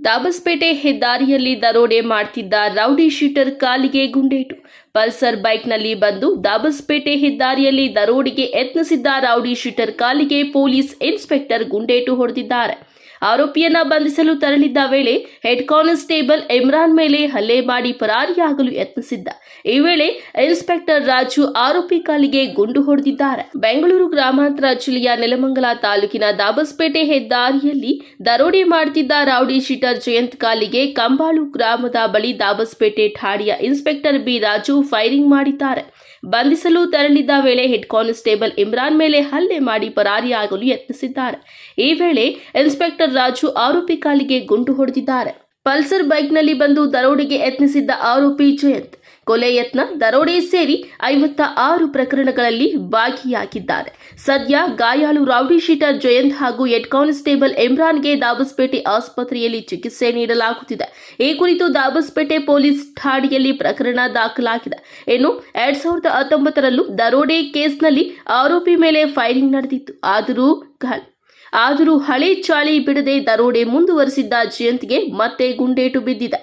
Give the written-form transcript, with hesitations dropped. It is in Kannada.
ದಾಬಸ್ಪೇಟೆ ಹೆದ್ದಾರಿಯಲ್ಲಿ ದರೋಡೆ ಮಾಡ್ತಿದ್ದ ರೌಡಿ ಶೀಟರ್ ಕಾಲಿಗೆ ಗುಂಡೇಟು. ಪಲ್ಸರ್ ಬೈಕ್ನಲ್ಲಿ ಬಂದು ದಾಬಸ್ಪೇಟೆ ಹೆದ್ದಾರಿಯಲ್ಲಿ ದರೋಡೆಗೆ ಯತ್ನಿಸಿದ್ದ ರೌಡಿ ಶೀಟರ್ ಕಾಲಿಗೆ ಪೊಲೀಸ್ ಇನ್ಸ್ಪೆಕ್ಟರ್ ಗುಂಡೇಟು ಹೊಡೆದಿದ್ದಾರೆ. ಆರೋಪಿಯನ್ನ ಬಂಧಿಸಲು ತೆರಳಿದ್ದ ವೇಳೆ ಹೆಡ್ ಕಾನ್ಸ್ಟೇಬಲ್ ಇಮ್ರಾನ್ ಮೇಲೆ ಹಲ್ಲೆ ಮಾಡಿ ಪರಾರಿಯಾಗಲು ಯತ್ನಿಸಿದ್ದ. ಈ ವೇಳೆ ಇನ್ಸ್ಪೆಕ್ಟರ್ ರಾಜು ಆರೋಪಿ ಕಾಲಿಗೆ ಗುಂಡು ಹೊಡೆದಿದ್ದಾರೆ. ಬೆಂಗಳೂರು ಗ್ರಾಮಾಂತರ ಜಿಲ್ಲೆಯ ನೆಲಮಂಗಲ ತಾಲೂಕಿನ ದಾಬಸ್ಪೇಟೆ ಹೆದ್ದಾರಿಯಲ್ಲಿ ದರೋಡೆ ಮಾಡುತ್ತಿದ್ದ ರೌಡಿ ಶೀಟರ್ ಜಯಂತ್ ಕಾಲಿಗೆ ಕಂಬಾಳು ಗ್ರಾಮದ ಬಳಿ ದಾಬಸ್ಪೇಟೆ ಠಾಣೆಯ ಇನ್ಸ್ಪೆಕ್ಟರ್ ಬಿ ರಾಜು ಫೈರಿಂಗ್ ಮಾಡಿದ್ದಾರೆ. ಬಂಧಿಸಲು ತೆರಳಿದ್ದ ವೇಳೆ ಹೆಡ್ ಕಾನ್ಸ್ಟೇಬಲ್ ಇಮ್ರಾನ್ ಮೇಲೆ ಹಲ್ಲೆ ಮಾಡಿ ಪರಾರಿಯಾಗಲು ಯತ್ನಿಸಿದ್ದಾರೆ. ಈ ವೇಳೆ ಇನ್ಸ್ಪೆಕ್ಟರ್ ರಾಜು ಆರೋಪಿ ಕಾಲಿಗೆ ಗುಂಡು ಹೊಡೆದಿದ್ದಾರೆ. ಪಲ್ಸರ್ ಬೈಕ್ನಲ್ಲಿ ಬಂದು ದರೋಡೆಗೆ ಯತ್ನಿಸಿದ್ದ ಆರೋಪಿ ಜಯಂತ್ ಕೊಲೆ ಯತ್ನ, ದರೋಡೆ ಸೇರಿ 56 ಪ್ರಕರಣಗಳಲ್ಲಿ ಭಾಗಿಯಾಗಿದ್ದಾರೆ. ಸದ್ಯ ಗಾಯಾಳು ರೌಡಿ ಶೀಟರ್ ಜಯಂತ್ ಹಾಗೂ ಹೆಡ್ ಕಾನ್ಸ್ಟೇಬಲ್ ಇಮ್ರಾನ್ಗೆ ದಾಬಸ್ಪೇಟೆ ಆಸ್ಪತ್ರೆಯಲ್ಲಿ ಚಿಕಿತ್ಸೆ ನೀಡಲಾಗುತ್ತಿದೆ. ಈ ಕುರಿತು ದಾಬಸ್ಪೇಟೆ ಪೊಲೀಸ್ ಠಾಣೆಯಲ್ಲಿ ಪ್ರಕರಣ ದಾಖಲಾಗಿದೆ. ಇನ್ನು 2019ರಲ್ಲೂ ದರೋಡೆ ಕೇಸ್ನಲ್ಲಿ ಆರೋಪಿ ಮೇಲೆ ಫೈರಿಂಗ್ ನಡೆದಿತ್ತು. ಆದರೂ ಹಳೆ ಚಾಳಿ ಬಿಡದೆ ದರೋಡೆ ಮುಂದುವರೆಸಿದ್ದ ಜಯಂತ್ಗೆ ಮತ್ತೆ ಗುಂಡೇಟು ಬಿದ್ದಿದೆ.